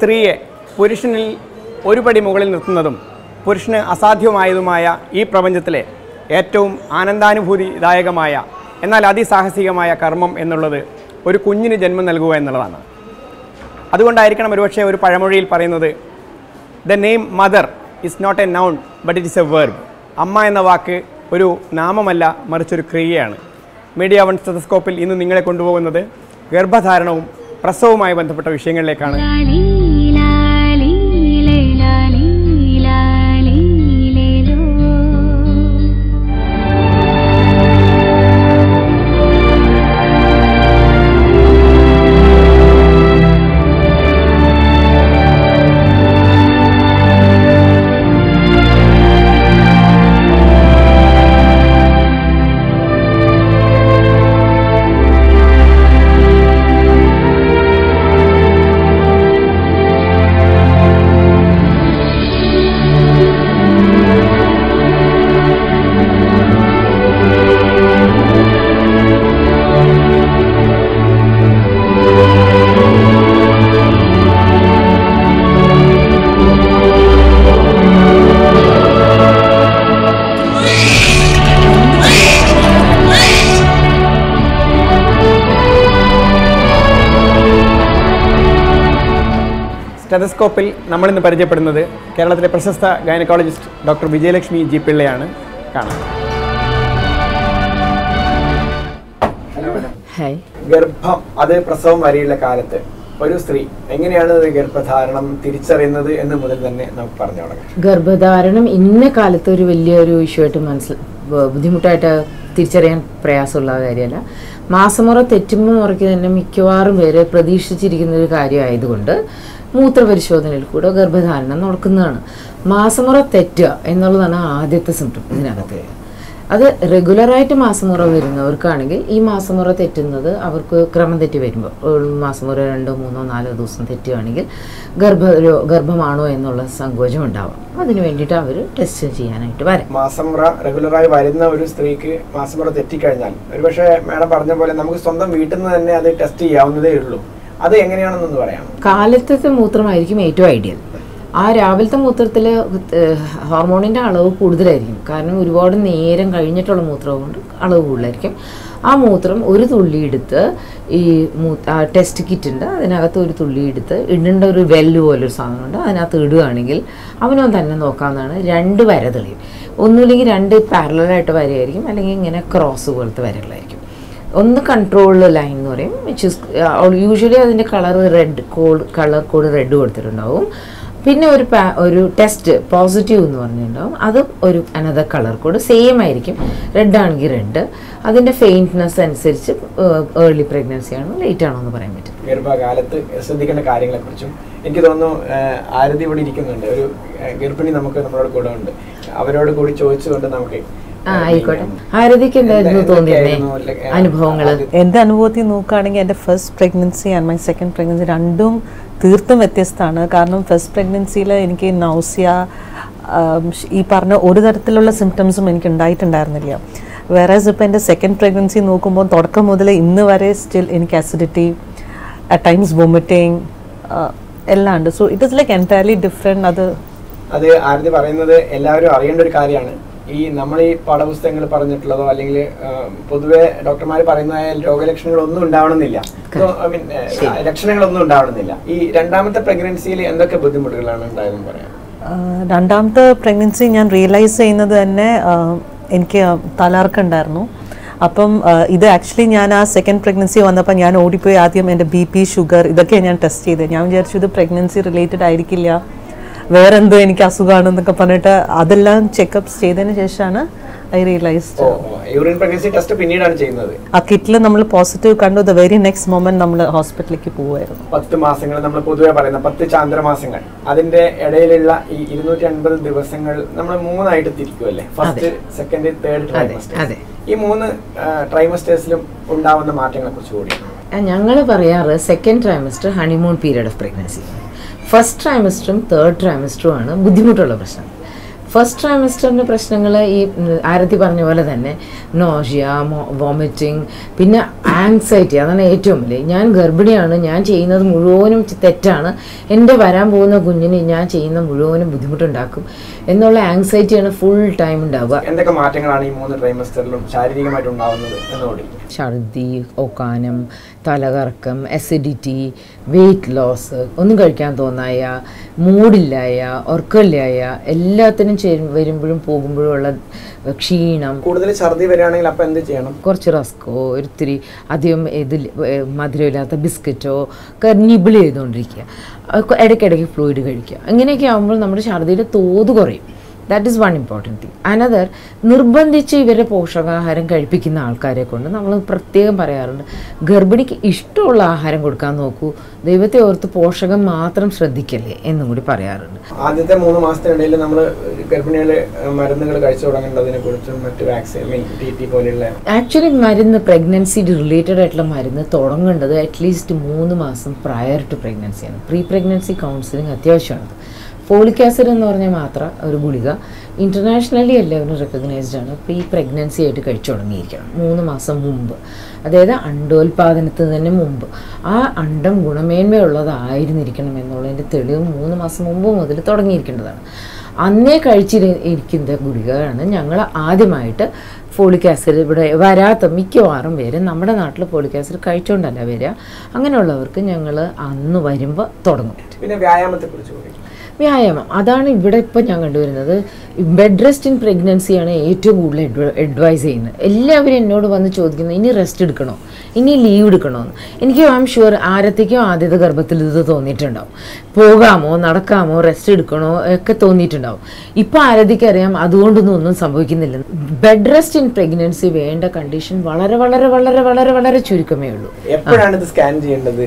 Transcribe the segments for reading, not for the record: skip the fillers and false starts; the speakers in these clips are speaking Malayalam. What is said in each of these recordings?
സ്ത്രീയെ പുരുഷനിൽ ഒരു പടി മുകളിൽ നിർത്തുന്നതും പുരുഷന് അസാധ്യമായതുമായ ഈ പ്രപഞ്ചത്തിലെ ഏറ്റവും ആനന്ദാനുഭൂതിദായകമായ എന്നാൽ അതിസാഹസികമായ കർമ്മം എന്നുള്ളത് ഒരു കുഞ്ഞിന് ജന്മം നൽകുക എന്നുള്ളതാണ്. അതുകൊണ്ടായിരിക്കണം ഒരുപക്ഷെ ഒരു പഴമൊഴിയിൽ പറയുന്നത്, the name mother is not a noun but it is a verb. അമ്മ എന്ന വാക്ക് ഒരു നാമമല്ല, മറിച്ചൊരു ക്രിയയാണ്. മീഡിയ വൺ സ്റ്റെതസ്കോപ്പിൽ ഇന്ന് നിങ്ങളെ കൊണ്ടുപോകുന്നത് ഗർഭധാരണവും പ്രസവവുമായി ബന്ധപ്പെട്ട വിഷയങ്ങളിലേക്കാണ്. സ്റ്റെതസ്കോപ്പിൽ നമ്മളിന്ന് പരിചയപ്പെടുന്നത് കേരളത്തിലെ പ്രശസ്ത ഗൈനക്കോളജിസ്റ്റ് ഡോക്ടർ വിജയലക്ഷ്മി ജി പിള്ളയാണ്. കാണാം. ഗർഭം, അത് പ്രസവം വരെയുള്ള കാലത്ത് ഒരു സ്ത്രീ എങ്ങനെയാണ് ഗർഭധാരണം തിരിച്ചറിയുന്നത് എന്ന് മുതൽ തന്നെ നമുക്ക് പറഞ്ഞു തുടങ്ങാം. ഗർഭധാരണം ഇന്ന കാലത്ത് ഒരു വലിയൊരു ഇഷ്യൂ ആയിട്ട് ബുദ്ധിമുട്ടായിട്ട് തിരിച്ചറിയാൻ പ്രയാസമുള്ള കാര്യമല്ല. മാസമുറ തെറ്റുമ്പോൾ മുറയ്ക്ക് തന്നെ മിക്കവാറും പേര് പ്രതീക്ഷിച്ചിരിക്കുന്ന ഒരു കാര്യമായതുകൊണ്ട് മൂത്രപരിശോധനയിൽ കൂടെ ഗർഭധാരണം നടക്കുന്നതാണ്. മാസമുറ തെറ്റുക എന്നുള്ളതാണ് ആദ്യത്തെ സിംറ്റം ഇതിനകത്ത്. അത് റെഗുലറായിട്ട് മാസമുറ വരുന്നവർക്കാണെങ്കിൽ ഈ മാസമുറ തെറ്റുന്നത് അവർക്ക് ക്രമം തെറ്റി വരുമ്പോൾ മാസമുറ 2, 3, 4 ദിവസം തെറ്റുകയാണെങ്കിൽ ഗർഭമാണോ എന്നുള്ള സങ്കോചം ഉണ്ടാവും. അതിന് വേണ്ടിയിട്ട് അവർ ടെസ്റ്റ് ചെയ്യാനായിട്ട് വരാം. മാസമുറ റെഗുലറായി വരുന്ന ഒരു സ്ത്രീക്ക് മാസമുറ തെറ്റിക്കഴിഞ്ഞാൽ ഒരുപക്ഷെ മാഡം പറഞ്ഞ പോലെ നമുക്ക് സ്വന്തം വീട്ടിൽ നിന്ന് തന്നെ അത് ടെസ്റ്റ് ചെയ്യാവുന്നതേ ഉള്ളൂ. അത് എങ്ങനെയാണെന്നൊന്ന് പറയാം. കാലത്തെ മൂത്രമായിരിക്കും ഏറ്റവും ഐഡിയൽ. ആ രാവിലത്തെ മൂത്രത്തിൽ ഹോർമോണിൻ്റെ അളവ് കൂടുതലായിരിക്കും. കാരണം ഒരുപാട് നേരം കഴിഞ്ഞിട്ടുള്ള മൂത്രം കൊണ്ട് അളവ് കൂടുതലായിരിക്കും. ആ മൂത്രം ഒരു തുള്ളി എടുത്ത് ഈ ടെസ്റ്റ് കിറ്റുണ്ട്, അതിനകത്ത് ഒരു തുള്ളി എടുത്ത് ഇടേണ്ട ഒരു വെല്ല് പോലൊരു സാധനമുണ്ട്, അതിനകത്ത് ഇടുകയാണെങ്കിൽ അവനോ തന്നെ നോക്കാവുന്നതാണ്. 2 വര തെളിയും. ഒന്നുമില്ലെങ്കിൽ 2 പാരലായിട്ട് വരയായിരിക്കും, അല്ലെങ്കിൽ ഇങ്ങനെ ക്രോസ് പോലത്തെ വരകളായിരിക്കും. ഒന്ന് കൺട്രോൾ ലൈൻ എന്ന് പറയും, വിച്ച് ഇസ് യൂഷ്വലി അതിൻ്റെ കളർ കോഡ് റെഡ് കൊടുത്തിട്ടുണ്ടാവും. പിന്നെ ഒരു ടെസ്റ്റ് പോസിറ്റീവ് എന്ന് പറഞ്ഞിട്ടുണ്ടാവും, അത് ഒരു അനദർ കളർ കോഡ് സെയിം ആയിരിക്കും. റെഡ് ആണെങ്കിൽ റെഡ്, അതിൻ്റെ ഫെയിൻറ്റ്നെസ് അനുസരിച്ച് ഏർലി പ്രഗ്നൻസി ആണോ ലേറ്റ് ആണോ എന്ന് പറയാൻ പറ്റും. ഗർഭകാലത്ത് ശ്രദ്ധിക്കേണ്ട കാര്യങ്ങളെക്കുറിച്ചും എനിക്ക് തോന്നുന്നു ആരതി ഇവിടെ ഇരിക്കുന്നുണ്ട്, ഒരു ഗർഭിണി നമ്മളോട് കൂടെ ഉണ്ട്, അവരോട് കൂടി ചോദിച്ചുകൊണ്ട് നമുക്ക് ആയിക്കോട്ടെ. ആരതിക്ക് എന്തായിരുന്നു തോന്നിയിരുന്നേ അനുഭവങ്ങള്? എൻ്റെ അനുഭവത്തിൽ നോക്കുകയാണെങ്കിൽ എൻ്റെ first pregnancy and my second pregnancy രണ്ടും തീർത്തും വ്യത്യസ്തമാണ്. കാരണം ഫസ്റ്റ് പ്രഗ്നൻസിയിൽ എനിക്ക് നൗസിയ, ഈ പറഞ്ഞ ഒരു തരത്തിലുള്ള സിംറ്റംസും എനിക്ക് ഉണ്ടായിട്ടുണ്ടായിരുന്നില്ല. വേറെസ് ഇപ്പോൾ എൻ്റെ സെക്കൻഡ് പ്രഗ്നൻസി നോക്കുമ്പോൾ തുടക്കം മുതൽ ഇന്ന് വരെ സ്റ്റിൽ എനിക്ക് അസിഡിറ്റി, അറ്റ് ടൈംസ് വൊമിറ്റിങ് എല്ലാം ഉണ്ട്. So it is like entirely different. അത് ആരതി പറയുന്നത് എല്ലാവരും അറിയേണ്ട ഒരു കാര്യമാണ്. നമ്മൾ ഈ പാഠപുസ്തകങ്ങൾ പറഞ്ഞിട്ടുള്ളതോ അല്ലെങ്കിൽ പൊതുവെ ഡോക്ടർമാർ പറയുന്നതായ രോഗലക്ഷണങ്ങളൊന്നും ഉണ്ടാവണമെന്നില്ല, ലക്ഷണങ്ങളൊന്നും ഉണ്ടാവണമെന്നില്ല. ഈ രണ്ടാമത്തെ പ്രഗ്നൻസിയിൽ എന്തൊക്കെ ബുദ്ധിമുട്ടുകളാണ് ഉണ്ടായതെന്ന് പറയാം. രണ്ടാമത്തെ പ്രഗ്നൻസി ഞാൻ റിയലൈസ് ചെയ്യുന്നത് തന്നെ എനിക്ക് തലകറക്കമുണ്ടായിരുന്നു. അപ്പം ഇത് ആക്ച്വലി ഞാൻ ആ സെക്കൻഡ് പ്രഗ്നൻസി വന്നപ്പോൾ ഞാൻ ഓടിപ്പോയി ആദ്യം എൻ്റെ BP, ഷുഗർ ഇതൊക്കെയാണ് ഞാൻ ടെസ്റ്റ് ചെയ്തത്. ഞാൻ വിചാരിച്ചു ഇത് പ്രഗ്നൻസി റിലേറ്റഡ് ആയിരിക്കില്ല, വേറെ എന്തോ എനിക്ക് അസുഖമാണെന്നൊക്കെ പറഞ്ഞിട്ട് അതെല്ലാം ചെക്കപ്സ് ചെയ്തതിന് ശേഷമാണ് I realised. Urine pregnancy test പിന്നീടാണ് ചെയ്യുന്നത്. ആ കിറ്റിൽ നമ്മൾ പോസിറ്റീവ് കണ്ടു. ദ വെരി നെക്സ്റ്റ് മൊമെന്റ് നമ്മൾ ഹോസ്പിറ്റലിലേക്ക് പോവുമായിരുന്നു. 10 മാസങ്ങൾ നമ്മൾ പൊതുവെ പറയുന്ന 10 ചാന്ദ്രമാസങ്ങൾ, അതിന്റെ ഇടയിലുള്ള ഈ 250 ദിവസങ്ങൾ നമ്മൾ 3ആയിട്ട് തിരിക്കുമല്ലേ? First, second, third trimester. ഈ 3 ട്രൈമസ്റ്റേഴ്സിലും ഉണ്ടാവുന്ന മാറ്റങ്ങളെ കുറിച്ച് കൂടി ഞങ്ങൾ പറയാറ് second trimester honeymoon period of pregnancy. First ട്രൈമസ്റ്ററും തേർഡ് ട്രൈമസ്റ്ററും ആണ് ബുദ്ധിമുട്ടുള്ള പ്രശ്നം. ഫസ്റ്റ് ട്രൈമസ്റ്ററിൻ്റെ പ്രശ്നങ്ങൾ ഈ ആരതി പറഞ്ഞ പോലെ തന്നെ നോഷ്യ, വോമിറ്റിംഗ്, പിന്നെ ആങ്സൈറ്റി. അതാണ് ഏറ്റവും വലിയ. ഞാൻ ഗർഭിണിയാണ്, ഞാൻ ചെയ്യുന്നത് മുഴുവനും തെറ്റാണ്, എൻ്റെ വരാൻ പോകുന്ന കുഞ്ഞിന് ഞാൻ ചെയ്യുന്ന മുഴുവനും ബുദ്ധിമുട്ടുണ്ടാക്കും എന്നുള്ള ആങ്സൈറ്റിയാണ് ഫുൾ ടൈം ഉണ്ടാവുക. എന്തൊക്കെ മാറ്റങ്ങളാണ് ഈ 3 ട്രൈമസ്റ്ററിലും ശാരീരികമായിട്ട് ഉണ്ടാവുന്നത് എന്നോട്? ഛർദി, ഓക്കാനം, തലകറക്കം, അസിഡിറ്റി, വെയിറ്റ് ലോസ്, ഒന്നും കഴിക്കാൻ തോന്നായ, മൂഡില്ലായ, ഉറക്കമില്ലായ, എല്ലാത്തിനും വരുമ്പോഴും പോകുമ്പോഴും ഉള്ള ക്ഷീണം. കൂടുതൽ ഛർദി വരികയാണെങ്കിൽ അപ്പം എന്ത് ചെയ്യണം? കുറച്ച് റസ്കോ, ഒരിത്തിരി അധികം ഇതിൽ മധുരമില്ലാത്ത ബിസ്ക്കറ്റോ ഒക്കെ നിബിൾ ചെയ്തുകൊണ്ടിരിക്കുക, ഇടയ്ക്കിടയ്ക്ക് ഫ്ലൂയിഡ് കഴിക്കുക. ഇങ്ങനെയൊക്കെ ആകുമ്പോൾ നമ്മുടെ ഛർദിയുടെ തോത് കുറയും. That is one important thing. Another, നിർബന്ധിച്ച് ഇവരെ പോഷകാഹാരം കഴിപ്പിക്കുന്ന ആൾക്കാരെ കൊണ്ട് നമ്മൾ പ്രത്യേകം പറയാറുണ്ട്, ഗർഭിണിക്ക് ഇഷ്ടമുള്ള ആഹാരം കൊടുക്കാൻ നോക്കൂ, ദൈവത്തെ ഓർത്ത് പോഷകം മാത്രം ശ്രദ്ധിക്കല്ലേ എന്നും കൂടി പറയാറുണ്ട്. ആദ്യത്തെ 3 മാസത്തിനിടയിൽ നമ്മൾ ഗർഭിണികൾ മരുന്നുകൾ കഴിച്ചു തുടങ്ങേണ്ടതിനെ കുറിച്ചും മറ്റ് വാക്സിൻ, TT പോലെയുള്ള ആക്ച്വലി മരുന്ന്, പ്രഗ്നൻസി റിലേറ്റഡ് ആയിട്ടുള്ള മരുന്ന് തുടങ്ങേണ്ടത് അറ്റ്ലീസ്റ്റ് 3 മാസം പ്രയർ ടു പ്രഗ്നൻസിയാണ്. പ്രീ പ്രഗ്നൻസി കൗൺസിലിംഗ് അത്യാവശ്യമാണ്. ഫോളിക് ആസിഡ് എന്ന് പറഞ്ഞാൽ മാത്രം ഒരു ഗുളിക ഇൻ്റർനാഷണലി എല്ലാവരും റെക്കഗ്നൈസ്ഡ് ആണ്. പ്രീ പ്രഗ്നൻസി ആയിട്ട് കഴിച്ചു തുടങ്ങിയിരിക്കണം 3 മാസം മുമ്പ്, അതായത് അണ്ടോൽപാദനത്തിന് തന്നെ മുമ്പ്. ആ അണ്ടം ഗുണമേന്മയുള്ളതായിരുന്നിരിക്കണം എന്നുള്ളതിൻ്റെ തെളിവ് 3 മാസം മുമ്പ് മുതൽ തുടങ്ങിയിരിക്കേണ്ടതാണ്. അന്നേ കഴിച്ചിരിക്കുന്ന ഗുളികയാണ് ഞങ്ങൾ ആദ്യമായിട്ട് ഫോളിക് ആസിഡ്. ഇവിടെ വരാത്ത മിക്കവാറും പേര് നമ്മുടെ നാട്ടിൽ ഫോളിക് ആസിഡ് കഴിച്ചുകൊണ്ടല്ല വരിക. അങ്ങനെയുള്ളവർക്ക് ഞങ്ങൾ അന്ന് വരുമ്പോൾ തുടങ്ങും. പിന്നെ വ്യായാമത്തെക്കുറിച്ച് വ്യായാമം, അതാണ് ഇവിടെ ഇപ്പോൾ ഞാൻ കണ്ടുവരുന്നത്. ബെഡ് റെസ്റ്റ് ഇൻ പ്രഗ്നൻസിയാണ് ഏറ്റവും കൂടുതൽ അഡ്വൈസ് ചെയ്യുന്നത്. എല്ലാവരും എന്നോട് വന്ന് ചോദിക്കുന്നത്, ഇനി റെസ്റ്റ് എടുക്കണോ, ഇനി ലീവ് എടുക്കണോ എന്ന്. എനിക്ക് ഐ എം ഷുവർ ആരത്തേക്കും ആദ്യത്തെ ഗർഭത്തിൽ ഇത് തോന്നിയിട്ടുണ്ടാവും. പോകാമോ, നടക്കാമോ, റെസ്റ്റ് എടുക്കണോ ഒക്കെ തോന്നിയിട്ടുണ്ടാവും. ഇപ്പോൾ ആരതിക്ക് അറിയാം അതുകൊണ്ടൊന്നും ഒന്നും സംഭവിക്കുന്നില്ല. ബെഡ് റെസ്റ്റ് ഇൻ പ്രഗ്നൻസി വേണ്ട കണ്ടീഷൻ വളരെ വളരെ വളരെ വളരെ വളരെ ചുരുക്കമേ ഉള്ളൂ. എപ്പോഴാണ് ഇത് സ്കാൻ ചെയ്യേണ്ടത്?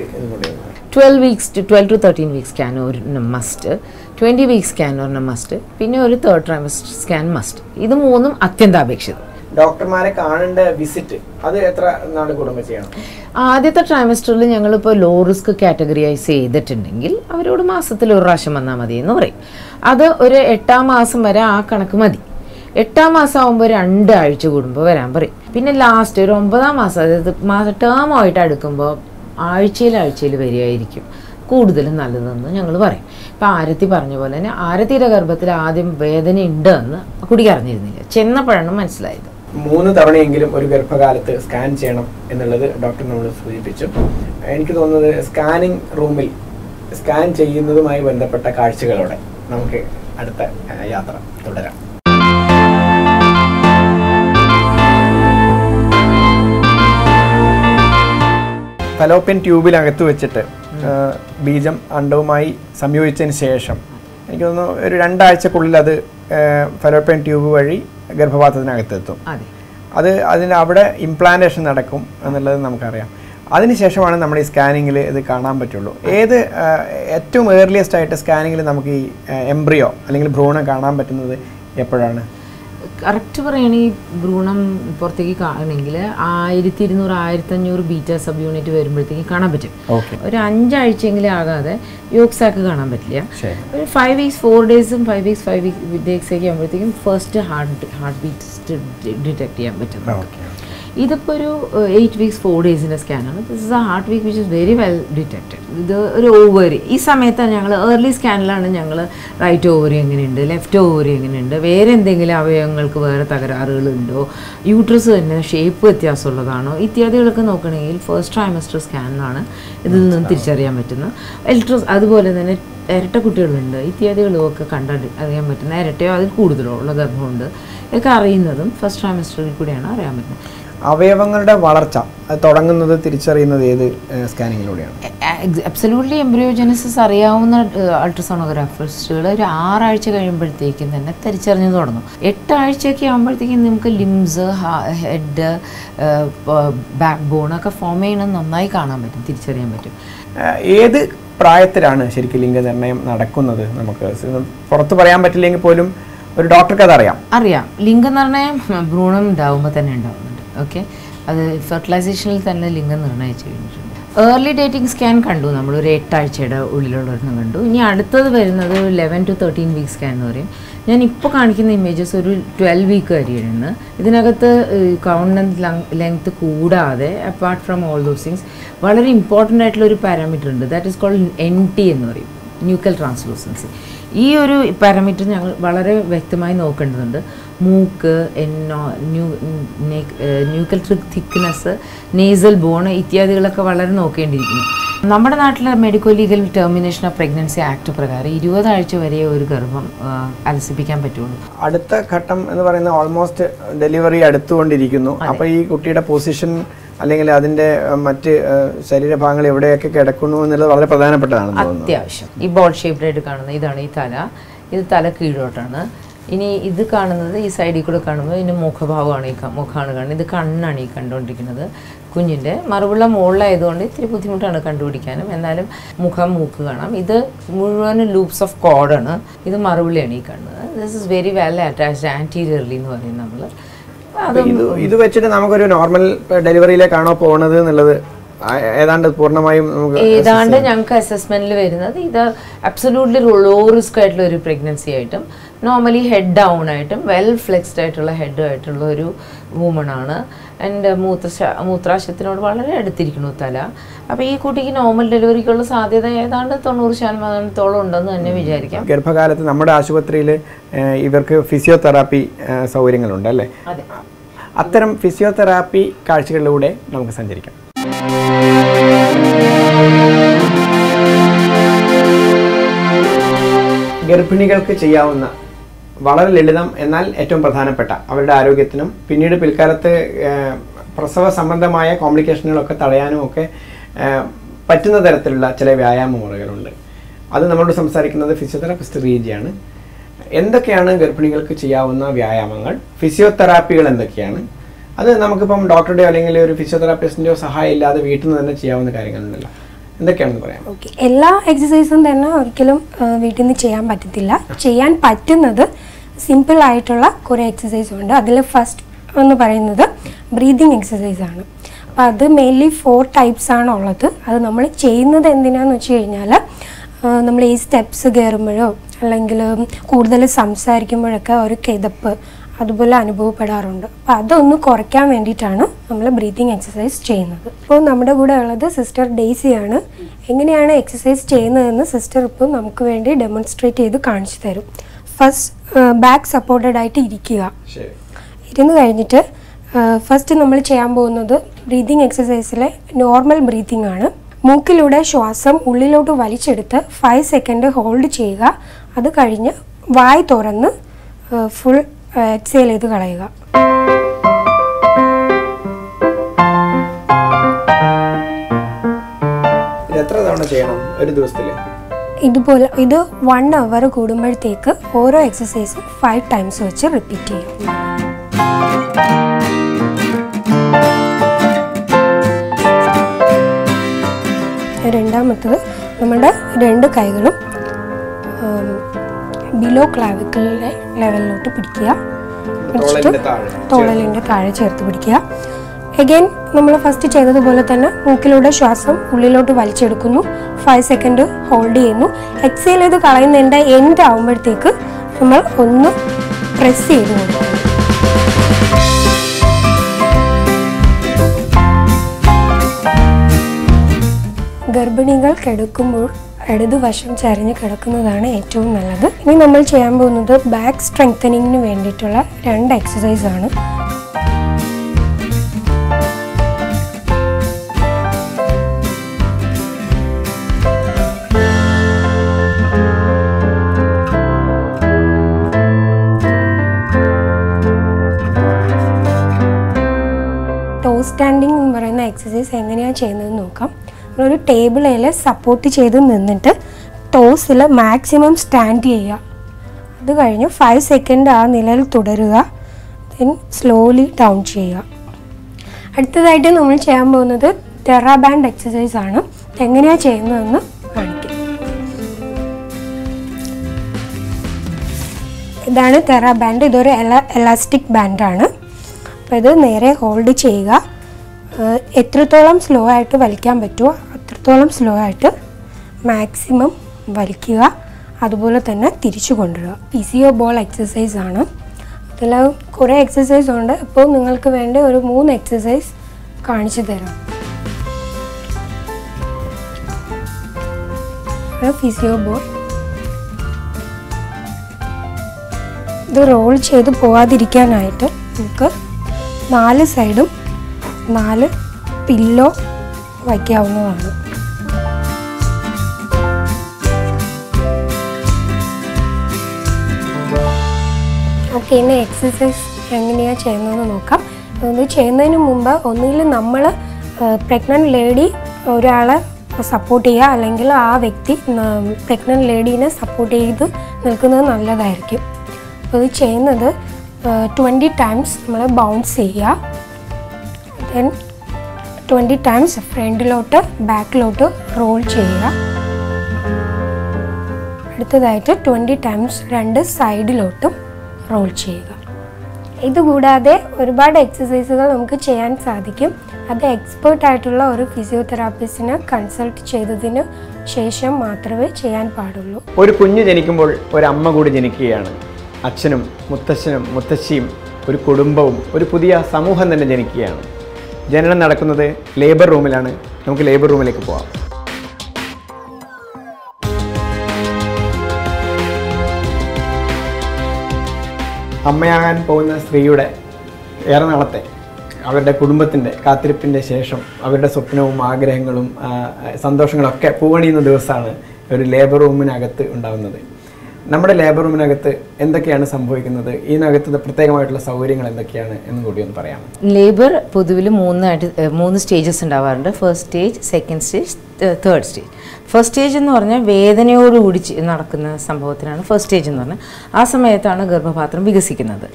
12 to 13 വീക്സ് സ്കാൻ ഒരു മസ്റ്റ്, 20 വീക്സ് സ്കാൻ ഒരു മസ്റ്റ്, പിന്നെ ഒരു 3rd ട്രൈമസ്റ്റർ സ്കാൻ മസ്റ്റ്. ഇത് 3ഉം അത്യന്താപേക്ഷിതം. ഡോക്ടർമാരെ കാണേണ്ട വിസിറ്റ് അത് എത്ര നാൾ കൂടുമ്പോൾ ചെയ്യണം? ആദ്യത്തെ ട്രൈമസ്റ്ററിൽ ഞങ്ങളിപ്പോൾ ലോ റിസ്ക് കാറ്റഗറിയൈസ് ചെയ്തിട്ടുണ്ടെങ്കിൽ അവരോട് മാസത്തിൽ 1 പ്രാവശ്യം വന്നാൽ മതി എന്ന് പറയും. അത് ഒരു 8ാം മാസം വരെ ആ കണക്ക് മതി. 8ാം മാസം ആകുമ്പോൾ 2 ആഴ്ച കൂടുമ്പോൾ വരാൻ പറയും. പിന്നെ ലാസ്റ്റ് ഒരു 9ാം മാസം, അതായത് ടേമായിട്ട് അടുക്കുമ്പോൾ ആഴ്ചയിൽ വരികയായിരിക്കും കൂടുതലും നല്ലതെന്ന് ഞങ്ങൾ പറയും. ഇപ്പം ആരതി പറഞ്ഞ പോലെ തന്നെ ആരതിയുടെ ഗർഭത്തിൽ ആദ്യം വേദന ഉണ്ട് എന്ന് കുട്ടിക്ക് അറിഞ്ഞിരുന്നില്ല, ചെന്നപ്പോഴാണ് മനസ്സിലായത്. 3 തവണയെങ്കിലും ഒരു ഗർഭകാലത്ത് സ്കാൻ ചെയ്യണം എന്നുള്ളത് ഡോക്ടർ നമ്മൾ സൂചിപ്പിച്ചു. എനിക്ക് തോന്നുന്നത് സ്കാനിങ് റൂമിൽ സ്കാൻ ചെയ്യുന്നതുമായി ബന്ധപ്പെട്ട കാഴ്ചകളോടെ നമുക്ക് അടുത്ത യാത്ര തുടരാം. ഫലോപ്പിയൻ ട്യൂബിലകത്ത് വെച്ചിട്ട് ബീജം അണ്ടവുമായി സംയോജിച്ചതിന് ശേഷം എനിക്ക് തോന്നുന്നു ഒരു 2 ആഴ്ചക്കുള്ളിൽ അത് ഫലോപ്പിയൻ ട്യൂബ് വഴി ഗർഭപാത്രത്തിനകത്തെത്തും. അതിന് അവിടെ ഇംപ്ലാന്റേഷൻ നടക്കും എന്നുള്ളത് നമുക്കറിയാം. അതിനുശേഷമാണ് നമ്മൾ ഈ സ്കാനിങ്ങിൽ ഇത് കാണാൻ പറ്റുള്ളൂ. ഏറ്റവും ഏർലിയസ്റ്റ് ആയിട്ട് സ്കാനിങ്ങിൽ നമുക്ക് ഈ എംബ്രിയോ അല്ലെങ്കിൽ ഭ്രൂണം കാണാൻ പറ്റുന്നത് എപ്പോഴാണ്? കറക്റ്റ് പറയുകയാണെങ്കിൽ ഭ്രൂണം പുറത്തേക്ക് കാണണമെങ്കിൽ 1200-1500 ബീറ്റ സബ് യൂണിറ്റ് വരുമ്പോഴത്തേക്ക് കാണാൻ പറ്റും. ഒരു 5 ആഴ്ചയെങ്കിലും ആകാതെ യോഗ് സാക്ക് കാണാൻ പറ്റില്ല. ഒരു 5 വീക്സ് 4 ഡേയ്സും 5 വീക്സ് 5 ഡേയ്സൊക്കെ ആകുമ്പോഴത്തേക്കും ഫസ്റ്റ് ഹാർട്ട് ബീറ്റ് ഡിറ്റക്ട് ചെയ്യാൻ പറ്റും. ഇതിപ്പോൾ ഒരു 8 വീക്സ് 4 ഡേയ്സിൻ്റെ സ്കാനാണ്. This is a heartbeat which is very well detected. ഇത് ഒരു ഓവറി. ഈ സമയത്താണ് ഞങ്ങൾ ഏർലി സ്കാനിലാണ് ഞങ്ങൾ റൈറ്റ് ഓവറി എങ്ങനെയുണ്ട്, ലെഫ്റ്റ് ഓവറി എങ്ങനെയുണ്ട്, വേറെ എന്തെങ്കിലും അവയവങ്ങൾക്ക് വേറെ തകരാറുകളുണ്ടോ, യൂട്രസ് തന്നെ ഷേപ്പ് വ്യത്യാസമുള്ളതാണോ ഇത്യാദികളൊക്കെ നോക്കണമെങ്കിൽ ഫസ്റ്റ് ട്രൈമസ്റ്റർ സ്കാനിലാണ് ഇതിൽ നിന്ന് തിരിച്ചറിയാൻ പറ്റുന്നത്. അതുപോലെ തന്നെ ഇരട്ട കുട്ടികളുണ്ട് ഇത്യാദികളുമൊക്കെ അറിയാൻ പറ്റുന്ന, ഇരട്ടയോ അതിൽ കൂടുതലോ ഉള്ള ഗർഭമുണ്ട് ഒക്കെ അറിയുന്നതും ഫസ്റ്റ് ട്രൈമസ്റ്ററിൽ കൂടിയാണ് അറിയാൻ പറ്റുന്നത്. അവയവങ്ങളുടെ വളർച്ച തുടങ്ങുന്നത് തിരിച്ചറിയുന്നത് ഏത് സ്കാനിങ്ങിലൂടെയാണ്? അബ്സല്യൂട്ട്ലി എംബ്രിയോജനസിസ് അറിയാവുന്ന അൾട്രാസോണോഗ്രാഫേഴ്സുകൾ ഒരു 6 ആഴ്ച കഴിയുമ്പോഴത്തേക്കും തന്നെ തിരിച്ചറിഞ്ഞു തുടങ്ങും. 8 ആഴ്ചയൊക്കെ ആകുമ്പോഴത്തേക്കും നമുക്ക് ലിംസ്, ഹെഡ്, ബാക്ക് ബോണൊക്കെ ഫോം ചെയ്യണം നന്നായി കാണാൻ പറ്റും, തിരിച്ചറിയാൻ പറ്റും. ഏത് പ്രായത്തിലാണ് ശരിക്കും ലിംഗനിർണ്ണയം നടക്കുന്നത്? നമുക്ക് പുറത്ത് പറയാൻ പറ്റില്ലെങ്കിൽ പോലും ഒരു ഡോക്ടർക്ക് അത് അറിയാം. ലിംഗനിർണ്ണയം ഭ്രൂണം ഉണ്ടാവുമ്പോൾ തന്നെ ഉണ്ടാവുന്നുണ്ട്. ഓക്കെ, അത് ഫെർട്ടിലൈസേഷനിൽ തന്നെ ലിംഗം നിർണ്ണയിച്ചു കഴിഞ്ഞിട്ടുണ്ട്. ഏർലി ഡേറ്റിംഗ് സ്കാൻ കണ്ടു, നമ്മളൊരു 8 ആഴ്ചയുടെ ഉള്ളിലുള്ളൊരെണ്ണം കണ്ടു. ഇനി അടുത്തത് വരുന്നത് 11 to 13 വീക്ക് സ്കാൻ എന്ന് പറയും. ഞാൻ ഇപ്പോൾ കാണിക്കുന്ന ഇമേജസ് ഒരു 12 വീക്ക് വരെയാണ്. ഇതിനകത്ത് കൗണ്ടൻസ് ലെങ്ത് കൂടാതെ apart from all those things വളരെ ഇമ്പോർട്ടൻ്റ് ആയിട്ടുള്ളൊരു പാരാമീറ്റർ ഉണ്ട്. ദാറ്റ് ഈസ് കോൾഡ് NT എന്ന് പറയും, ന്യൂക്കൽ ട്രാൻസ്ലൂസൻസി. ഈ ഒരു പാരാമീറ്റർ ഞങ്ങൾ വളരെ വ്യക്തമായി നോക്കേണ്ടതുണ്ട്. മൂക്ക്, ന്യൂക്കൽ തിക്നെസ്, നേസൽ ബോൺ ഇത്യാദികളൊക്കെ വളരെ നോക്കേണ്ടിയിരിക്കുന്നു. നമ്മുടെ നാട്ടിലെ medico legal termination of pregnancy act പ്രകാരം 20 ആഴ്ച വരെ ഒരു ഗർഭം അലസിപ്പിക്കാൻ പറ്റുള്ളൂ. അടുത്ത ഘട്ടം എന്ന് പറയുന്നത് ഓൾമോസ്റ്റ് ഡെലിവറി അടുത്തുകൊണ്ടിരിക്കുന്നു. അപ്പോൾ ഈ കുട്ടിയുടെ പൊസിഷൻ അല്ലെങ്കിൽ അതിൻ്റെ മറ്റ് ശരീരഭാഗങ്ങൾ എവിടെയൊക്കെ കിടക്കുന്നു എന്നുള്ളത് വളരെ പ്രധാനപ്പെട്ടതാണ്. അത്യാവശ്യം ഈ ബോൾ ഷേപ്ഡ് ആയിട്ട് കാണുന്നത് ഇതാണ് ഈ തല. ഇത് തല കീഴോട്ടാണ്. ഇനി ഇത് കാണുന്നത് ഈ സൈഡിൽ കൂടെ കാണുമ്പോൾ ഇതിൻ്റെ മുഖഭാവമാണ്, ഈ മുഖമാണ് കാണുന്നത്. ഇത് കണ്ണാണ് ഈ കണ്ടുകൊണ്ടിരിക്കുന്നത്. കുഞ്ഞിൻ്റെ മറുപുള്ള മുകളിലായതുകൊണ്ട് ഇത്തിരി ബുദ്ധിമുട്ടാണ് കണ്ടുപിടിക്കാനും, എന്നാലും മുഖം, മൂക്ക് കാണാം. ഇത് മുഴുവനും ലൂപ്സ് ഓഫ് കോഡാണ്. ഇത് മറുപുള്ളിയാണ് ഈ കാണുന്നത്. This is very well attached anteriorly എന്ന് പറയും നമ്മൾ. ഇത് വെച്ചിട്ട് നമുക്കൊരു നോർമൽ ഡെലിവറിയിലേക്കാണോ പോകുന്നത് എന്നുള്ളത് ഏതാണ്ട് പൂർണ്ണമായും ഏതാണ്ട് ഞങ്ങൾക്ക് അസസ്മെന്റിൽ വരുന്നത് ഇത് അബ്സല്യൂട്ട്ലി ലോ റിസ്ക് ആയിട്ടുള്ള ഒരു പ്രഗ്നൻസി ആയിട്ടും നോർമലി ഹെഡ് ഡൗൺ ആയിട്ടും വെൽ ഫ്ലെക്സ്ഡ് ആയിട്ടുള്ള ഹെഡായിട്ടുള്ള ഒരു വുമണാണ്. ആൻഡ് മൂത്രാശയത്തിനോട് വളരെ അടുത്തിരിക്കുന്നു തല. അപ്പോൾ ഈ കുട്ടിക്ക് നോർമൽ ഡെലിവറിക്കുള്ള സാധ്യത ഏതാണ്ട് 90% ഉണ്ടെന്ന് തന്നെ വിചാരിക്കാം. ഗർഭകാലത്ത് നമ്മുടെ ആശുപത്രിയിൽ ഇവർക്ക് ഫിസിയോതെറാപ്പി സൗകര്യങ്ങളുണ്ട് അല്ലേ? അത്തരം ഫിസിയോതെറാപ്പി കാഴ്ചകളിലൂടെ നമുക്ക് സഞ്ചരിക്കാം. ഗർഭിണികൾക്ക് ചെയ്യാവുന്ന വളരെ ലളിതം എന്നാൽ ഏറ്റവും പ്രധാനപ്പെട്ട അവരുടെ ആരോഗ്യത്തിനും പിന്നീട് പിൽക്കാലത്ത് പ്രസവ സംബന്ധമായ കോംപ്ലിക്കേഷനുകളൊക്കെ തടയാനും ഒക്കെ പറ്റുന്ന തരത്തിലുള്ള ചില വ്യായാമ മുറകളുണ്ട്. അത് നമ്മളോട് സംസാരിക്കുന്നത് ഫിസിയോതെറാപ്പിസ്റ്റ് റീജിയാണ്. എന്തൊക്കെയാണ് ഗർഭിണികൾക്ക് ചെയ്യാവുന്ന വ്യായാമങ്ങൾ, ഫിസിയോതെറാപ്പികൾ എന്തൊക്കെയാണ്? അത് നമുക്കിപ്പം ഡോക്ടറുടെയോ അല്ലെങ്കിൽ ഒരു ഫിസിയോതെറാപ്പിസ്റ്റിൻ്റെയോ സഹായം ഇല്ലാതെ വീട്ടിൽ നിന്ന് തന്നെ ചെയ്യാവുന്ന കാര്യങ്ങളുണ്ടല്ലോ, എന്തൊക്കെയാണെന്ന് പറയാം. ഓക്കെ, എല്ലാ എക്സസൈസും തന്നെ ഒരിക്കലും വീട്ടിൽ നിന്ന് ചെയ്യാൻ പറ്റത്തില്ല. ചെയ്യാൻ പറ്റുന്നത് സിമ്പിൾ ആയിട്ടുള്ള കുറേ എക്സസൈസ് ഉണ്ട്. അതിൽ ഫസ്റ്റ് എന്ന് പറയുന്നത് ബ്രീതിങ് എക്സസൈസ് ആണ്. അപ്പോൾ അത് മെയിൻലി 4 ടൈപ്സ് ആണ് ഉള്ളത്. അത് നമ്മൾ ചെയ്യുന്നത് എന്തിനാന്ന് വെച്ച് കഴിഞ്ഞാൽ നമ്മൾ ഈ സ്റ്റെപ്സ് കയറുമ്പോഴോ അല്ലെങ്കിൽ കൂടുതൽ സംസാരിക്കുമ്പോഴൊക്കെ ഒരു കിതപ്പ് അതുപോലെ അനുഭവപ്പെടാറുണ്ട്. അപ്പോൾ അതൊന്ന് കുറയ്ക്കാൻ വേണ്ടിയിട്ടാണ് നമ്മൾ ബ്രീതിങ് എക്സസൈസ് ചെയ്യുന്നത്. ഇപ്പോൾ നമ്മുടെ കൂടെ ഉള്ളത് സിസ്റ്റർ ഡെയ്സിയാണ്. എങ്ങനെയാണ് എക്സസൈസ് ചെയ്യുന്നതെന്ന് സിസ്റ്റർ ഇപ്പോൾ നമുക്ക് വേണ്ടി ഡെമോൺസ്ട്രേറ്റ് ചെയ്ത് കാണിച്ചു തരും. ഫസ്റ്റ് ബാക്ക് സപ്പോർട്ടഡ് ആയിട്ട് ഇരിക്കുക. ഇരുന്ന് കഴിഞ്ഞിട്ട് ഫസ്റ്റ് നമ്മൾ ചെയ്യാൻ പോകുന്നത് ബ്രീതിങ് എക്സസൈസിലെ നോർമൽ ബ്രീതിങ് ആണ്. മൂക്കിലൂടെ ശ്വാസം ഉള്ളിലോട്ട് വലിച്ചെടുത്ത് 5 സെക്കൻഡ് ഹോൾഡ് ചെയ്യുക. അത് കഴിഞ്ഞ് വായ് തുറന്ന് ഫുൾ എക്സേൽ ചെയ്ത് കളയുക. എത്ര തവണ ചെയ്യണം ഒരു ദിവസത്തിൽ? ഇതുപോലെ ഇത് 1 അവർ കൂടുമ്പോഴത്തേക്ക് ഓരോ എക്സസൈസും 5 ടൈംസ് വെച്ച് റിപ്പീറ്റ് ചെയ്യും. രണ്ടാമത്തത് നമ്മുടെ 2 കൈകളും ബിലോ ക്ലാവിക്കലിൻ്റെ ലെവലിലോട്ട് പിടിക്കുക. തോളലിൻ്റെ താഴെ ചേർത്ത് പിടിക്കുക. അഗൈൻ നമ്മൾ ഫസ്റ്റ് ചെയ്തതുപോലെ തന്നെ മൂക്കിലൂടെ ശ്വാസം ഉള്ളിലോട്ട് വലിച്ചെടുക്കുന്നു. 5 സെക്കൻഡ് ഹോൾഡ് ചെയ്യുന്നു. എക്സേൽ ചെയ്ത് കളയുന്നതിൻ്റെ എൻഡ് ആകുമ്പോഴത്തേക്ക് നമ്മൾ ഒന്ന് പ്രസ് ചെയ്ത് കൊടുക്കുന്നു. ഗർഭിണികൾ കിടക്കുമ്പോൾ ഇടതുവശം ചരിഞ്ഞ് കിടക്കുന്നതാണ് ഏറ്റവും നല്ലത്. ഇനി നമ്മൾ ചെയ്യാൻ പോകുന്നത് ബാക്ക് സ്ട്രെങ്തനിങ്ങിന് വേണ്ടിയിട്ടുള്ള 2 എക്സസൈസ് ആണ്. ടോ സ്റ്റാൻഡിങ് എന്ന് പറയുന്ന എക്സസൈസ് എങ്ങനെയാണ് ചെയ്യുന്നതെന്ന് നോക്കാം. നമ്മളൊരു ടേബിളിൽ സപ്പോർട്ട് ചെയ്ത് നിന്നിട്ട് ടോസിൽ മാക്സിമം സ്റ്റാൻഡ് ചെയ്യുക. അത് കഴിഞ്ഞ് 5 സെക്കൻഡ് ആ നിലയിൽ തുടരുക. ദെൻ സ്ലോലി ഡൗൺ ചെയ്യുക. അടുത്തതായിട്ട് നമ്മൾ ചെയ്യാൻ പോകുന്നത് ടെറാ ബാൻഡ് എക്സസൈസ് ആണ്. എങ്ങനെയാണ് ചെയ്യുന്നതെന്ന് കാണിക്കാം. ഇതാണ് ടെറാ ബാൻഡ്. ഇതൊരു എലാസ്റ്റിക് ബാൻഡാണ്. അപ്പോൾ ഇത് നേരെ ഹോൾഡ് ചെയ്യുക. എത്രത്തോളം സ്ലോ ആയിട്ട് വലിക്കാൻ പറ്റുമോ അത്രത്തോളം സ്ലോ ആയിട്ട് മാക്സിമം വലിക്കുക. അതുപോലെ തന്നെ തിരിച്ചു കൊണ്ടുവരിക. PCO ബോൾ എക്സസൈസ് ആണ്. അതിൽ കുറേ എക്സസൈസ് ഉണ്ട്. ഇപ്പോൾ നിങ്ങൾക്ക് വേണ്ട ഒരു 3 എക്സസൈസ് കാണിച്ചു തരാം. PCO ബോൾ ഇത് റോൾ ചെയ്ത് പോവാതിരിക്കാനായിട്ട് നമുക്ക് 4 സൈഡും 4 പില്ലോ വയ്ക്കാവുന്നതാണ്. ഓക്കെ, ഇനി എക്സസൈസ് എങ്ങനെയാണ് ചെയ്യുന്നതെന്ന് നോക്കാം. ഇത് ചെയ്യുന്നതിന് മുമ്പ് ഒന്നുകിൽ നമ്മൾ പ്രഗ്നൻറ്റ് ലേഡി ഒരാളെ സപ്പോർട്ട് ചെയ്യുക, അല്ലെങ്കിൽ ആ വ്യക്തി പ്രഗ്നൻറ്റ് ലേഡീനെ സപ്പോർട്ട് ചെയ്ത് നിൽക്കുന്നത് നല്ലതായിരിക്കും. അപ്പോൾ ഇത് ചെയ്യുന്നത് 20 ടൈംസ് നമ്മൾ ബൗൺസ് ചെയ്യുക. ദെൻ 20 ടൈംസ് ഫ്രണ്ടിലോട്ട് ബാക്കിലോട്ട് റോൾ ചെയ്യുക. അടുത്തതായിട്ട് 20 ടൈംസ് 2 സൈഡിലോട്ടും റോൾ ചെയ്യുക. ഇതുകൂടാതെ ഒരുപാട് എക്സസൈസുകൾ നമുക്ക് ചെയ്യാൻ സാധിക്കും. അത് എക്സ്പേർട്ടായിട്ടുള്ള ഒരു ഫിസിയോതെറാപ്പിസ്റ്റിനെ കൺസൾട്ട് ചെയ്തതിന് ശേഷം മാത്രമേ ചെയ്യാൻ പാടുള്ളൂ. ഒരു കുഞ്ഞ് ജനിക്കുമ്പോൾ ഒരമ്മ കൂടി ജനിക്കുകയാണ്. അച്ഛനും മുത്തശ്ശനും മുത്തശ്ശിയും ഒരു കുടുംബവും ഒരു പുതിയ സമൂഹം തന്നെ ജനിക്കുകയാണ്. ജനനം നടക്കുന്നത് ലേബർ റൂമിലാണ്. നമുക്ക് ലേബർ റൂമിലേക്ക് പോകാം. അമ്മയാകാൻ പോകുന്ന സ്ത്രീയുടെ ഏറെ നാളത്തെ അവരുടെ കുടുംബത്തിൻ്റെ കാത്തിരിപ്പിൻ്റെ ശേഷം അവരുടെ സ്വപ്നവും ആഗ്രഹങ്ങളും സന്തോഷങ്ങളൊക്കെ പൂവണിയുന്ന ദിവസമാണ് ഒരു ലേബർ റൂമിനകത്ത് ഉണ്ടാകുന്നത്. നമ്മുടെ ലേബർ റൂമിനകത്ത് എന്തൊക്കെയാണ് സംഭവിക്കുന്നത്, ഇതിനകത്ത് പ്രത്യേകമായിട്ടുള്ള സൗകര്യങ്ങൾ എന്തൊക്കെയാണ് എന്നും കൂടി ഒന്ന് പറയാം. ലേബർ പൊതുവിൽ 3 സ്റ്റേജസ് ഉണ്ടാവാറുണ്ട്. First stage, second stage, third stage. First stage എന്ന് പറഞ്ഞാൽ വേദനയോടുകൂടി നടക്കുന്ന സംഭവത്തിനാണ് ഫസ്റ്റ് സ്റ്റേജ് എന്ന് പറഞ്ഞാൽ. ആ സമയത്താണ് ഗർഭപാത്രം വികസിക്കുന്നത്.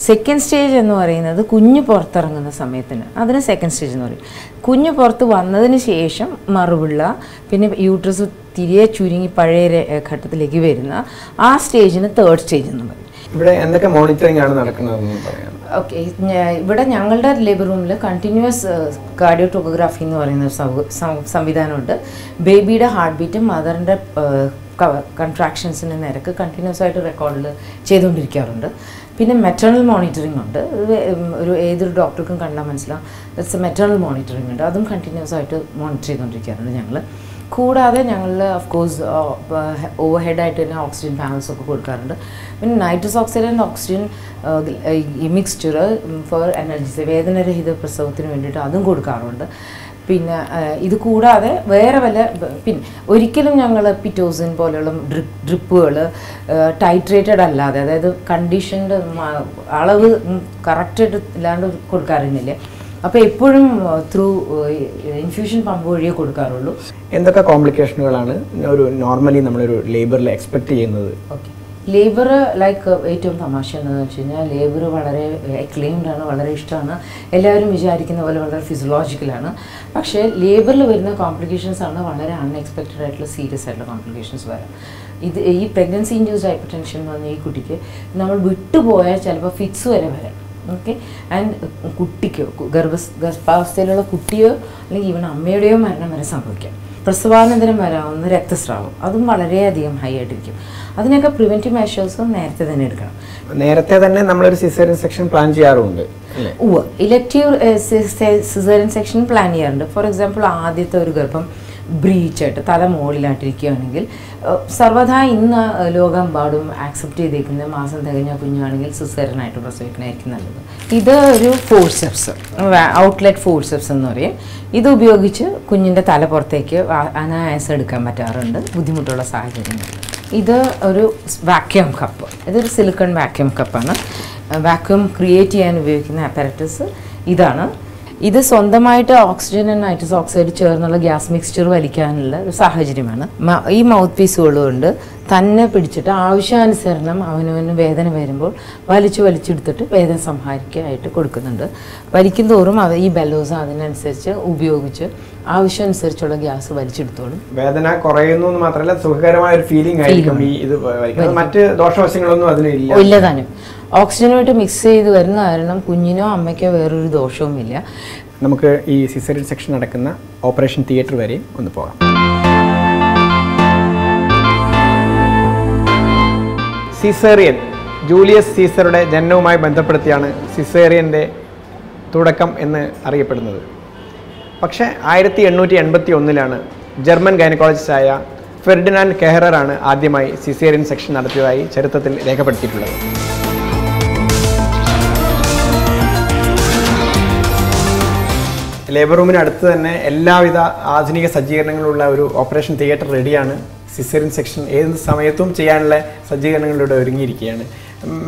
സെക്കൻഡ് സ്റ്റേജ് എന്ന് പറയുന്നത് കുഞ്ഞ് പുറത്തിറങ്ങുന്ന സമയത്തിന്, അതിന് സെക്കൻഡ് സ്റ്റേജ് എന്ന് പറയും. കുഞ്ഞ് പുറത്ത് വന്നതിന് ശേഷം മറുപിള്ള, പിന്നെ യൂട്രസ് തിരികെ ചുരുങ്ങി പഴയ ഘട്ടത്തിലേക്ക് വരുന്ന ആ സ്റ്റേജിന് തേർഡ് സ്റ്റേജ് എന്ന് പറയും. ഇവിടെ എന്തൊക്കെ മോണിറ്ററിംഗ് ആണ് നടക്കുന്നതെന്ന് പറയാം. ഓക്കെ, ഇവിടെ ഞങ്ങളുടെ ലേബർ റൂമിൽ കണ്ടിന്യൂസ് കാർഡിയോടോഗ്രാഫി എന്ന് പറയുന്ന സംവിധാനമുണ്ട്. ബേബിയുടെ ഹാർട്ട് ബീറ്റും മദറിൻ്റെ കൺട്രാക്ഷൻസിൻ്റെ നിരക്ക് കണ്ടിന്യൂസ് ആയിട്ട് റെക്കോർഡിൽ ചെയ്തുകൊണ്ടിരിക്കാറുണ്ട്. പിന്നെ മെറ്റേണൽ മോണിറ്ററിംഗ് ഉണ്ട്. ഏതൊരു ഡോക്ടർക്കും കണ്ടാൽ മനസ്സിലാവും. ദറ്റ്സ് മെറ്റേണൽ മോണിറ്ററിംഗ് ഉണ്ട്. അതും കണ്ടിന്യൂസ് ആയിട്ട് മോണിറ്റർ ചെയ്തുകൊണ്ടിരിക്കാറുണ്ട് ഞങ്ങൾ. കൂടാതെ ഞങ്ങൾ ഓഫ് കോഴ്സ് ഓവർ ഹെഡായിട്ട് തന്നെ ഓക്സിജൻ പാനൽസ് ഒക്കെ കൊടുക്കാറുണ്ട്. പിന്നെ നൈട്രസ് ഓക്സൈഡ് ആൻഡ് ഓക്സിജൻ ഈ മിക്സ്ചർ ഫോർ എനർജീസ്, വേദനരഹിത പ്രസവത്തിന് വേണ്ടിയിട്ട് അതും കൊടുക്കാറുണ്ട്. പിന്നെ ഇത് കൂടാതെ വേറെ പിന്നെ ഒരിക്കലും ഞങ്ങൾ പിറ്റോസിൻ പോലെയുള്ള ഡ്രിപ്പുകൾ ടൈട്രേറ്റഡ് അല്ലാതെ, അതായത് കണ്ടീഷൻ്റെ അളവ് കറക്റ്റായിട്ട് ഇല്ലാണ്ട് കൊടുക്കാറുന്നില്ല. അപ്പോൾ എപ്പോഴും ത്രൂ ഇൻഫ്യൂഷൻ പമ്പ് വഴിയേ കൊടുക്കാറുള്ളൂ. എന്തൊക്കെ കോംപ്ലിക്കേഷനുകളാണ് ഒരു നോർമലി നമ്മളൊരു ലേബറിൽ എക്സ്പെക്ട് ചെയ്യുന്നത്? ഓക്കെ, ലേബർ ലൈക്ക് ഏറ്റവും തമാശ എന്താണെന്ന് വെച്ച് കഴിഞ്ഞാൽ ലേബർ വളരെ അക്ലെയിംഡ് ആണ്, വളരെ ഇഷ്ടമാണ്. എല്ലാവരും വിചാരിക്കുന്ന പോലെ വളരെ ഫിസിയോളജിക്കലാണ്. പക്ഷേ ലേബറിൽ വരുന്ന കോംപ്ലിക്കേഷൻസ് ആണ് വളരെ അൺഎക്സ്പെക്റ്റഡ് ആയിട്ടുള്ള സീരിയസ് ആയിട്ടുള്ള കോംപ്ലിക്കേഷൻസ് വരാം. ഈ പ്രഗ്നൻസി ഇൻഡ്യൂസ്ഡ് ഹൈപ്പർ ടെൻഷൻ എന്ന് പറഞ്ഞാൽ ഈ കുട്ടിക്ക് നമ്മൾ വിട്ടുപോയാൽ ചിലപ്പോൾ ഫിറ്റ്സ് വരെ വരാം. ഓക്കെ, ആൻഡ് കുട്ടിക്കോ ഗർഭാവസ്ഥയിലുള്ള കുട്ടിയോ അല്ലെങ്കിൽ ഈവൻ അമ്മയുടെയോ മരണം വരെ സംഭവിക്കാം. പ്രസവാനന്തരം വരാവുന്ന രക്തസ്രാവം അതും വളരെയധികം ഹൈ ആയിട്ടിരിക്കും. അതിനൊക്കെ പ്രിവെൻറ്റീവ് മെഷേഴ്സും നേരത്തെ തന്നെ എടുക്കണം. നേരത്തെ തന്നെ നമ്മളൊരു സിസേറിയൻ സെക്ഷൻ പ്ലാൻ ചെയ്യാറുണ്ട്. ഇലക്റ്റീവ് സിസേറിയൻ സെക്ഷൻ പ്ലാൻ ചെയ്യാറുണ്ട്. ഫോർ എക്സാമ്പിൾ, ആദ്യത്തെ ഒരു ഗർഭം ബ്രീച്ചായിട്ട് തല മുകളിലായിട്ടിരിക്കുകയാണെങ്കിൽ സർവ്വതാ ഇന്ന് ലോകമെമ്പാടും ആക്സെപ്റ്റ് ചെയ്തേക്കുന്ന മാസം തികഞ്ഞ കുഞ്ഞാണെങ്കിൽ സിസേറിയനായിട്ട് പ്രസവിക്കണമായിരിക്കും നല്ലത്. ഇത് ഒരു ഫോഴ്സെപ്സ്, ഔട്ട്ലെറ്റ് ഫോഴ്സെപ്സ് എന്ന് പറയും. ഇത് ഉപയോഗിച്ച് കുഞ്ഞിൻ്റെ തല പുറത്തേക്ക് അനായാസം എടുക്കാൻ പറ്റാറുണ്ട് ബുദ്ധിമുട്ടുള്ള സാഹചര്യങ്ങൾ. ഇത് ഒരു വാക്യൂം കപ്പ്, ഇതൊരു സിലിക്കൺ വാക്യൂം കപ്പാണ്. വാക്യൂം ക്രിയേറ്റ് ചെയ്യാൻ ഉപയോഗിക്കുന്ന അപ്പാരറ്റസ് ഇതാണ്. ഇത് സ്വന്തമായിട്ട് ഓക്സിജൻ ആൻഡ് നൈട്രസ് ഓക്സൈഡ് ചേർന്നുള്ള ഗ്യാസ് മിക്സ്ചർ വലിക്കാനുള്ള ഒരു സാഹചര്യമാണ്. ഈ മൗത്ത് പീസുകൾ കൊണ്ട് തന്നെ പിടിച്ചിട്ട് ആവശ്യാനുസരണം അവനവന് വേദന വരുമ്പോൾ വലിച്ചെടുത്തിട്ട് വേദന സംഹാരിക്കാനായിട്ട് കൊടുക്കുന്നുണ്ട്. വലിക്കും തോറും ഈ ബെല്ലോസ് അതിനനുസരിച്ച് ഉപയോഗിച്ച് ആവശ്യമനുസരിച്ചുള്ള ഗ്യാസ് വലിച്ചെടുത്തോളും. വേദന കുറയുന്നു എന്ന് മാത്രമല്ല, സുഖകരമായ ഒരു ഫീലിംഗ് ആയിരിക്കും ഈ ഇത്. മറ്റ് ദോഷവശങ്ങളൊന്നും അതിന് ഇല്ല താനും. ഓക്സിജനുമായിട്ട് മിക്സ് ചെയ്ത് വരുന്ന കാരണം കുഞ്ഞിനോ അമ്മയ്ക്കോ വേറൊരു ദോഷവുമില്ല. നമുക്ക് ഈ സിസേറിയൻ സെക്ഷൻ നടക്കുന്ന ഓപ്പറേഷൻ തിയേറ്റർ വരെയും ഒന്ന് പോകാം. സിസേറിയൻ ജൂലിയസ് സീസറുടെ ജനനവുമായി ബന്ധപ്പെടുത്തിയാണ് സിസേറിയൻ്റെ തുടക്കം എന്ന് അറിയപ്പെടുന്നത്. പക്ഷേ 1881 ജർമ്മൻ ഗൈനക്കോളജിസ്റ്റായ ഫെർഡിനാൻഡ് കെഹ്ററാണ് ആദ്യമായി സിസേറിയൻ സെക്ഷൻ നടത്തിയതായി ചരിത്രത്തിൽ രേഖപ്പെടുത്തിയിട്ടുള്ളത്. ലേബർ റൂമിന് അടുത്ത് തന്നെ എല്ലാവിധ ആധുനിക സജ്ജീകരണങ്ങളുള്ള ഒരു ഓപ്പറേഷൻ തിയേറ്റർ റെഡിയാണ്. സിസേറിയൻ സെക്ഷൻ ഏത് സമയത്തും ചെയ്യാനുള്ള സജ്ജീകരണങ്ങളിലൂടെ ഒരുങ്ങിയിരിക്കുകയാണ്.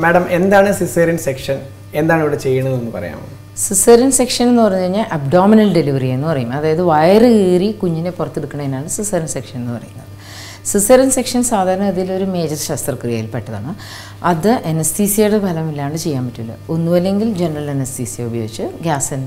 മാഡം, എന്താണ് സിസേറിയൻ സെക്ഷൻ, എന്താണ് ഇവിടെ ചെയ്യുന്നതെന്ന് പറയാമോ? സിസേറിയൻ സെക്ഷൻ എന്ന് പറഞ്ഞു കഴിഞ്ഞാൽ അബ്ഡോമിനൽ ഡെലിവറി എന്ന് പറയും. അതായത് വയറ് കീറി കുഞ്ഞിനെ പുറത്തെടുക്കുന്നതിനാണ് സിസേറിയൻ സെക്ഷൻ എന്ന് പറയുന്നത്. സിസേറിയൻ സെക്ഷൻ സാധാരണ ഇതിലൊരു മേജർ ശസ്ത്രക്രിയയിൽപ്പെട്ടതാണ്. അത് അനസ്തീസിയയുടെ ഫലമില്ലാണ്ട് ചെയ്യാൻ പറ്റില്ല. ഒന്നുമല്ലെങ്കിൽ ജനറൽ അനസ്തീസിയ ഉപയോഗിച്ച്, ഗ്യാസ്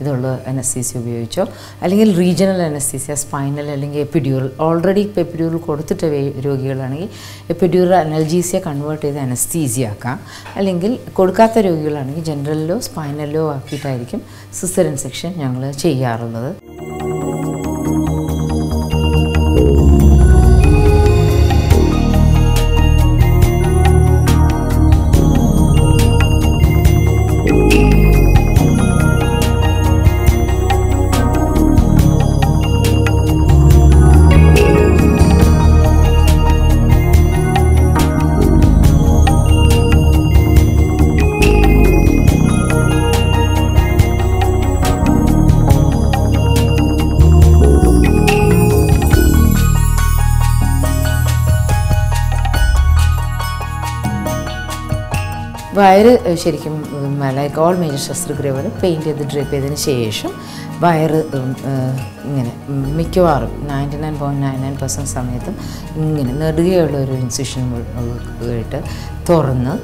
ഇതുള്ള അനസ്തീസിയ ഉപയോഗിച്ചോ, അല്ലെങ്കിൽ റീജിയണൽ അനസ്തീസിയ, സ്പൈനൽ അല്ലെങ്കിൽ എപ്പിഡ്യൂറൽ. ഓൾറെഡി ഇപ്പോൾ എപ്പിഡ്യൂറൽ കൊടുത്തിട്ട് രോഗികളാണെങ്കിൽ എപ്പിഡ്യൂറൽ അനൽജീസിയ കൺവേർട്ട് ചെയ്ത് അനസ്തീസിയ ആക്കാം. അല്ലെങ്കിൽ കൊടുക്കാത്ത രോഗികളാണെങ്കിൽ ജനറലിലോ സ്പൈനലിലോ ആക്കിയിട്ടായിരിക്കും സിസേറിയൻ സെക്ഷൻ ഞങ്ങൾ ചെയ്യാറുള്ളത്. വയറ് ശരിക്കും ലൈക്ക് ഓൾ മേജർ ശസ്ത്രക്രിയ പോലെ പെയിൻറ്റ് ചെയ്ത് ഡ്രേപ്പ് ചെയ്തതിന് ശേഷം വയറ് ഇങ്ങനെ മിക്കവാറും 99.99% സമയത്തും ഇങ്ങനെ നെടുകയുള്ള ഒരു ഇൻസിഷൻ ആയിട്ട് തുറന്ന്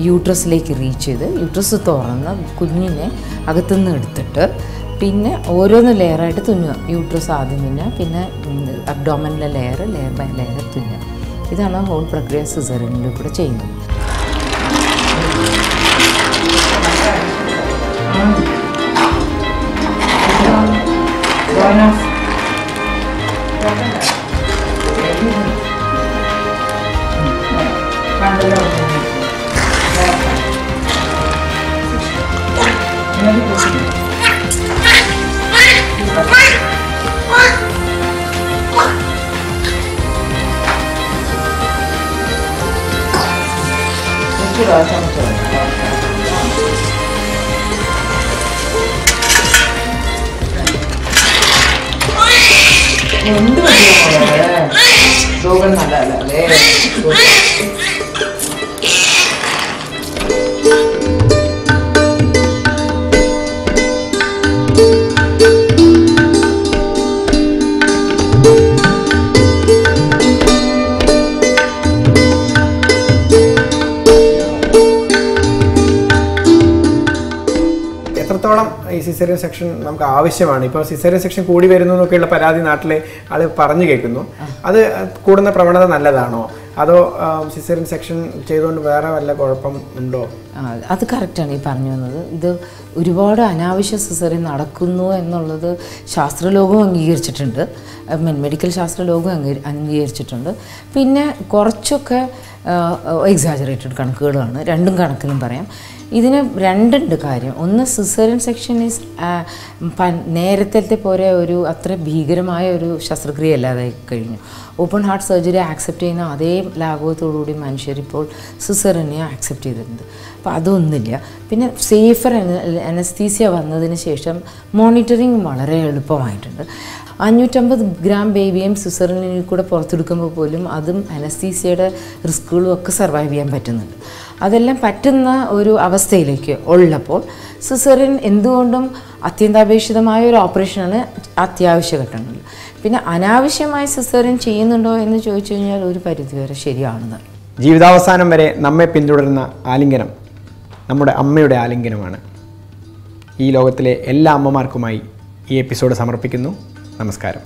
യൂട്രസിലേക്ക് റീച്ച് ചെയ്ത് യൂട്രസ് തുറന്ന് കുഞ്ഞിനെ അകത്തുനിന്ന് എടുത്തിട്ട് പിന്നെ ഓരോന്ന് ലെയറായിട്ട് തുന്നുക. യൂട്രസ് ആദ്യം തുന്നുക, പിന്നെ അബ്ഡോമിനിലെ ലെയർ ബൈ ലെയർ തുന്നുക. ഇതാണ് ഹോൾ പ്രക്രിയ സിസേറിയനിൽ കൂടെ ചെയ്യുന്നത്. എന്ത് രോഗം നല്ലതല്ലേ? എത്രത്തോളം ഈ സിസേറിയൻ സെക്ഷൻ നമുക്ക് ആവശ്യമാണ്? ഇപ്പോൾ സിസേറിയൻ സെക്ഷൻ കൂടി വരുന്നു എന്നൊക്കെയുള്ള പരാതി നാട്ടിലെ ആൾ പറഞ്ഞു കേൾക്കുന്നു. അത് കൂടുന്ന പ്രവണത നല്ലതാണോ, അതോ സിസേറിയൻ സെക്ഷൻ ചെയ്തുകൊണ്ട് വേറെ വല്ല കുഴപ്പം ഉണ്ടോ? അത് കറക്റ്റാണ് ഈ പറഞ്ഞു വന്നത്. ഇത് ഒരുപാട് അനാവശ്യ സിസേറിയൻ നടക്കുന്നു എന്നുള്ളത് ശാസ്ത്രലോകവും അംഗീകരിച്ചിട്ടുണ്ട്, മെഡിക്കൽ ശാസ്ത്രലോകവും അംഗീകരിച്ചിട്ടുണ്ട്. പിന്നെ കുറച്ചൊക്കെ എക്സാജറേറ്റഡ് കണക്കുകളാണ്, രണ്ടും കണക്കിലും പറയാം. ഇതിന് രണ്ടുണ്ട് കാര്യം. ഒന്ന്, സിസേറിയൻ സെക്ഷൻ ഈസ് നേരത്തെ പോലെ ഒരു അത്ര ഭീകരമായ ഒരു ശസ്ത്രക്രിയ അല്ലാതെ കഴിഞ്ഞു. ഓപ്പൺ ഹാർട്ട് സർജറി ആക്സെപ്റ്റ് ചെയ്യുന്ന അതേ ലാഘവത്തോടുകൂടി മനുഷ്യരിപ്പോൾ സിസേറിയനെ ആക്സെപ്റ്റ് ചെയ്തിട്ടുണ്ട്. അപ്പോൾ അതൊന്നുമില്ല. പിന്നെ സേഫർ അനസ്തീസിയ വന്നതിന് ശേഷം മോണിറ്ററിങ് വളരെ എളുപ്പമായിട്ടുണ്ട്. 550 ഗ്രാം ബേബിയും സിസേറിയനിൽ കൂടെ പുറത്തെടുക്കുമ്പോൾ പോലും അതും അനസ്തീസിയയുടെ റിസ്കുകളും ഒക്കെ സർവൈവ് ചെയ്യാൻ പറ്റുന്നുണ്ട്. അതെല്ലാം പറ്റുന്ന ഒരു അവസ്ഥയിലേക്ക് ഉള്ളപ്പോൾ സിസേറിയൻ എന്തുകൊണ്ടും അത്യന്താപേക്ഷിതമായ ഒരു ഓപ്പറേഷനാണ് അത്യാവശ്യ ഘട്ടങ്ങളിൽ. പിന്നെ അനാവശ്യമായി സിസേറിയൻ ചെയ്യുന്നുണ്ടോ എന്ന് ചോദിച്ചു കഴിഞ്ഞാൽ ഒരു പരിധിവരെ ശരിയാണെന്ന്. ജീവിതാവസാനം വരെ നമ്മെ പിന്തുടരുന്ന ആലിംഗനം നമ്മുടെ അമ്മയുടെ ആലിംഗനമാണ്. ഈ ലോകത്തിലെ എല്ലാ അമ്മമാർക്കുമായി ഈ എപ്പിസോഡ് സമർപ്പിക്കുന്നു. നമസ്കാരം.